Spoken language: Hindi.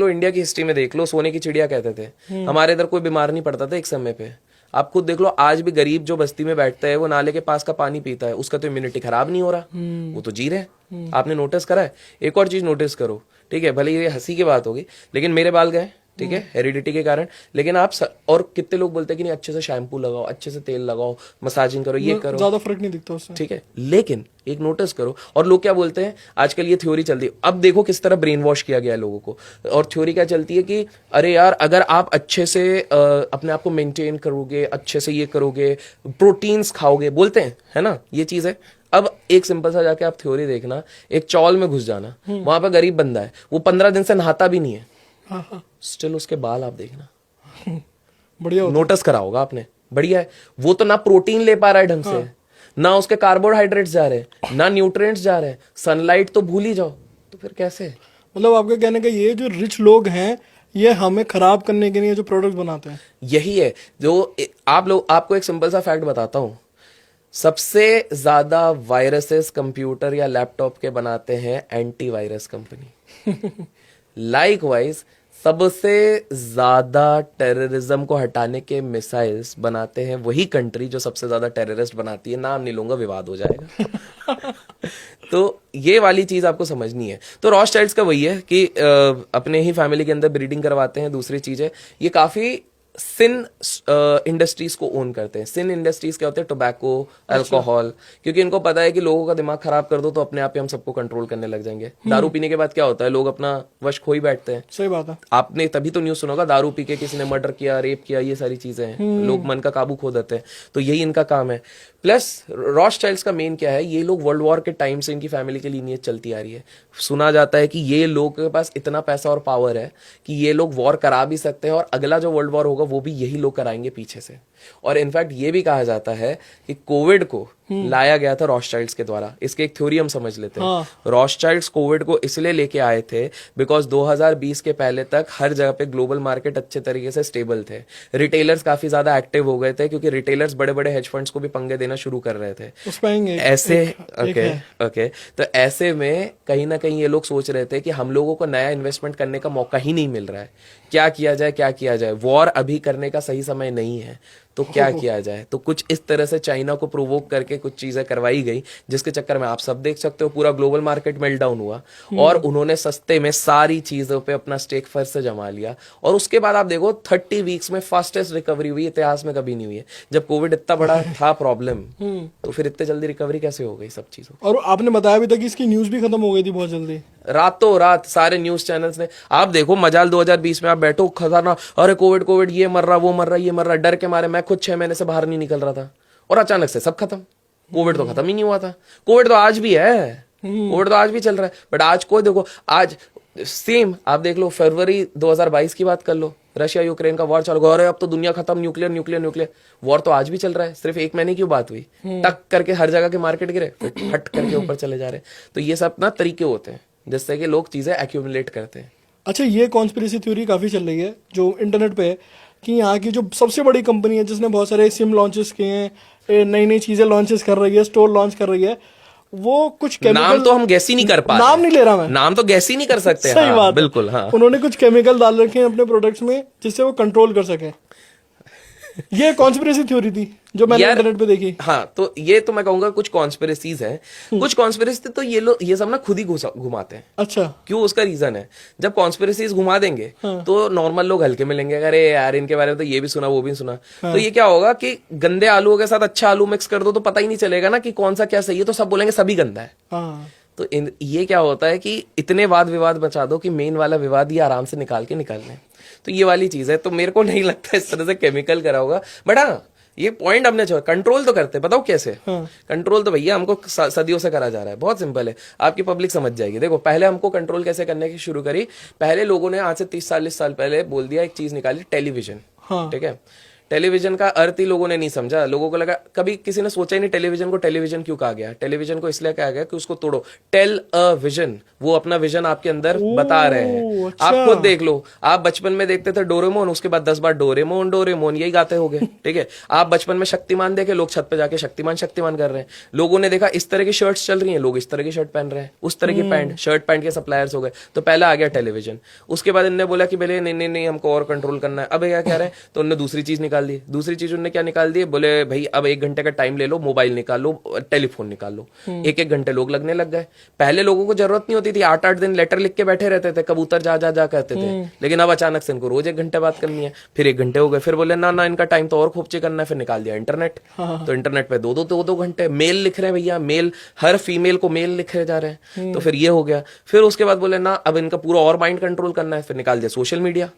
लो इंडिया की हिस्ट्री में देख लो, सोने की चिड़िया कहते थे। हमारे इधर कोई बीमार नहीं पड़ता था एक समय पे। आप खुद देख लो, आज भी गरीब जो बस्ती में बैठता है वो नाले के पास का पानी पीता है, उसका तो इम्यूनिटी खराब नहीं हो रहा, वो तो जी रहे हैं। आपने नोटिस करा है? एक और चीज नोटिस करो, ठीक है, भले ये हंसी की बात होगी, लेकिन मेरे बाल गए, ठीक है, हेरिडिटी के कारण, लेकिन और कितने लोग बोलते हैं कि नहीं अच्छे से शैम्पू लगाओ, अच्छे से तेल लगाओ, मसाजिंग करो, ये करो, ज्यादा फर्क नहीं दिखता उससे, ठीक है, लेकिन एक नोटिस करो। और लोग क्या बोलते हैं आजकल, ये थ्योरी चलती है, अब देखो किस तरह ब्रेन वॉश किया गया है लोगों को। और थ्योरी क्या चलती है कि अरे यार, अगर आप अच्छे से अपने आप को मेंटेन करोगे, अच्छे से ये करोगे, प्रोटीन्स खाओगे, बोलते हैं, है ना, ये चीज है। अब एक सिंपल सा जाके आप थ्योरी देखना, एक चौल में घुस जाना, वहां पर गरीब बंदा है, वो 15 दिन से नहाता भी नहीं है, स्टिल उसके बाल आप देखना, बढ़िया नोटिस करा होगा आपने, बढ़िया है। वो तो ना प्रोटीन ले पा रहा है ढंग से, ना उसके कार्बोहाइड्रेट्स जा रहे, ना न्यूट्रिएंट्स जा रहे, सनलाइट तो भूल ही जाओ, तो फिर कैसे? मतलब आपके कहने का ये जो रिच लोग हैं, ये हमें खराब करने के लिए जो प्रोडक्ट बनाते हैं, यही है जो आप लोग, आपको एक सिंपल सा फैक्ट बताता हूं, सबसे ज्यादा वायरसेस कंप्यूटर या लैपटॉप के बनाते हैं एंटीवायरस कंपनी। लाइकवाइज सबसे ज्यादा टेररिज्म को हटाने के मिसाइल्स बनाते हैं वही कंट्री जो सबसे ज्यादा टेररिस्ट बनाती है। नाम नहीं लूंगा, विवाद हो जाएगा। तो ये वाली चीज आपको समझनी है। तो रॉथशाइल्ड्स का वही है कि अपने ही फैमिली के अंदर ब्रीडिंग करवाते हैं। दूसरी चीज है, ये काफी सिन इंडस्ट्रीज को ओन करते हैं। सिन इंडस्ट्रीज क्या होते हैं? टोबैको, अल्कोहल, क्योंकि इनको पता है कि लोगों का दिमाग खराब कर दो तो अपने आप ही हम सबको कंट्रोल करने लग जाएंगे। दारू पीने के बाद क्या होता है, लोग अपना वश खो ही बैठते हैं। सही बात है। आपने तभी तो न्यूज सुना होगा, दारू पी के किसी ने मर्डर किया, रेप किया, ये सारी चीजें हैं, लोग मन का काबू खो देते हैं। तो यही इनका काम है। प्लस रॉथशाइल्ड्स का मेन क्या है, ये लोग वर्ल्ड वॉर के टाइम से इनकी फैमिली की लीनियज चलती आ रही है। सुना जाता है कि ये लोग के पास इतना पैसा और पावर है कि ये लोग वॉर करा भी सकते हैं, और अगला जो वर्ल्ड वॉर होगा वो भी यही लोग कराएंगे पीछे से। और इनफैक्ट ये भी कहा जाता है कि कोविड को लाया गया था रॉथशाइल्ड्स के द्वारा। इसके एक थ्योरी हम समझ लेते हैं। रॉथशाइल्ड्स कोविड को इसलिए लेके आए थे बिकॉज 2020 के पहले तक हर जगह पे ग्लोबल मार्केट अच्छे तरीके से स्टेबल थे। रिटेलर्स काफी ज्यादा एक्टिव हो गए थे, क्योंकि रिटेलर्स बड़े बड़े हेज फंड्स को भी पंगे देना शुरू कर रहे थे। ऐसे ओके, तो ऐसे में कहीं ना कहीं ये लोग सोच रहे थे कि हम लोगों को नया इन्वेस्टमेंट करने का मौका ही नहीं मिल रहा है, क्या किया जाए, क्या किया जाए, वॉर अभी करने का सही समय नहीं है, तो क्या किया जाए। तो कुछ इस तरह से चाइना को प्रोवोक करके कुछ चीजें करवाई गई, जिसके चक्कर में आप सब देख सकते हो पूरा ग्लोबल मार्केट मेल्टडाउन हुआ, और उन्होंने सस्ते में सारी चीजों पे अपना स्टेक फिर से जमा लिया। और उसके बाद आप देखो 30 वीक्स में फास्टेस्ट रिकवरी हुई, इतिहास में कभी नहीं हुई है। जब कोविड इतना बड़ा था प्रॉब्लम, तो फिर इतने जल्दी रिकवरी कैसे हो गई सब चीजों? और आपने बताया भी था कि इसकी न्यूज भी खत्म हो गई थी बहुत जल्दी, रातों रात सारे न्यूज चैनल्स ने। आप देखो मजाल 2020 में आप बैठो खतरनाक, अरे कोविड कोविड, ये मर रहा, वो मर रहा, ये मर रहा, डर के मारे मैं खुद 6 महीने से बाहर नहीं निकल रहा था, और अचानक से सब खत्म। कोविड तो खत्म ही नहीं हुआ था। कोविड तो आज भी है, कोविड तो आज भी चल रहा है। बट आज कोई देखो, आज सेम आप देख लो, फरवरी 2022 की बात कर लो, रशिया यूक्रेन का वॉर चालू, अरे अब तो दुनिया खत्म, न्यूक्लियर न्यूक्लियर न्यूक्लियर। वॉर तो आज भी चल रहा है, सिर्फ एक महीने की बात हुई, टक करके हर जगह के मार्केट गिरे, हट करके ऊपर चले जा रहे। तो ये सब ना तरीके होते हैं जिससे कि लोग चीजें एक्यूमुलेट करते हैं। अच्छा, ये कॉन्स्पिरेसी थ्योरी काफी चल रही है जो इंटरनेट पे है, कि यहाँ की जो सबसे बड़ी कंपनी है जिसने बहुत सारे सिम लॉन्चेस किए हैं, नई नई चीजें लॉन्चेस कर रही है, स्टोर लॉन्च कर रही है, वो कुछ केमिकल, नाम तो हम गैस ही नहीं कर पा रहे, नाम नहीं ले रहा मैं, नाम तो गैस ही नहीं कर सकते। सही बात, बिल्कुल। हाँ, उन्होंने कुछ केमिकल डाल रखे हैं अपने प्रोडक्ट्स में जिससे वो कंट्रोल कर सके। ये कॉन्स्पिरेसी थ्योरी थी जो मैंने इंटरनेट पे देखी। हाँ, तो ये तो मैं कहूंगा कुछ कॉन्स्पिरेसीज हैं। कुछ कॉन्स्पिरेसी तो ये सब ना खुद ही घुमाते हैं। अच्छा, क्यों? उसका रीजन है, जब कॉन्स्पिरेसीज घुमा देंगे तो नॉर्मल लोग हल्के में लेंगे, अरे यार इनके बारे में तो ये भी सुना वो भी सुना। तो ये क्या होगा कि गंदे आलूओं के साथ अच्छा आलू मिक्स कर दो तो पता ही नहीं चलेगा ना कि कौन सा क्या सही है, तो सब बोलेंगे सभी गंदा है। तो ये क्या होता है कि इतने वाद विवाद बचा दो कि मेन वाला विवाद ये आराम से निकाल के निकल लें। तो ये वाली चीज है। तो मेरे को नहीं लगता इस तरह से केमिकल करा होगा। बट हाँ, ये पॉइंट हमने छोड़ा, कंट्रोल तो करते, बताओ कैसे? कंट्रोल तो भैया हमको सदियों से करा जा रहा है। बहुत सिंपल है, आपकी पब्लिक समझ जाएगी। देखो, पहले हमको कंट्रोल कैसे करने की शुरू करी, पहले लोगों ने आज से 30-40 साल पहले बोल दिया, एक चीज निकाली, टेलीविजन। ठीक है, टेलीविजन का अर्थ ही लोगों ने नहीं समझा। लोगों को लगा, कभी किसी ने सोचा ही नहीं टेलीविजन को टेलीविजन क्यों कहा गया। टेलीविजन को इसलिए कहा गया कि उसको तोड़ो, टेल अ विजन, वो अपना विजन आपके अंदर बता रहे हैं। अच्छा। आप खुद देख लो, आप बचपन में देखते थे डोरेमोन, उसके बाद 10 बार डोरेमोन डोरेमोन यही गाते हो गए, ठीक है। आप बचपन में शक्तिमान देखे, लोग छत पे जाके शक्तिमान शक्तिमान कर रहे हैं। लोगों ने देखा इस तरह की शर्ट्स चल रही हैं, लोग इस तरह की शर्ट पहन रहे हैं, उस तरह की पैंट, शर्ट पैंट के सप्लायर्स हो गए। तो पहला आ गया टेलीविजन। उसके बाद इन्होंने बोला कि भले नहीं नहीं नहीं हमको और कंट्रोल करना है, अब क्या कह रहे हैं, तो उन्होंने दूसरी चीज निकाल दी। दूसरी चीज उन्होंने क्या निकाल दी, बोले भाई अब 1 घंटे का टाइम ले लो, मोबाइल निकाल लो, टेलीफोन निकाल लो। 1-1 घंटे लोग लगने लग गए। पहले लोगों को जरूरत नहीं होती थी, 8-8 दिन लेटर लिख के बैठे रहते थे, कबूतर जा जा जा कहते थे। लेकिन अब अचानक से इनको रोज 1 घंटे बात करनी है, फिर 1 घंटे हो गए, फिर बोले ना ना इनका टाइम तो और खोपचे करना है, फिर निकाल दिया इंटरनेट। तो इंटरनेट पे 2-2 घंटे मेल लिख रहे हैं भैया, मेल हर फीमेल को मेल लिखे जा रहे हैं। तो फिर ये हो गया। फिर उसके बाद बोले ना अब इनका पूरा और माइंड कंट्रोल करना है, फिर निकाल दिया सोशल मीडिया।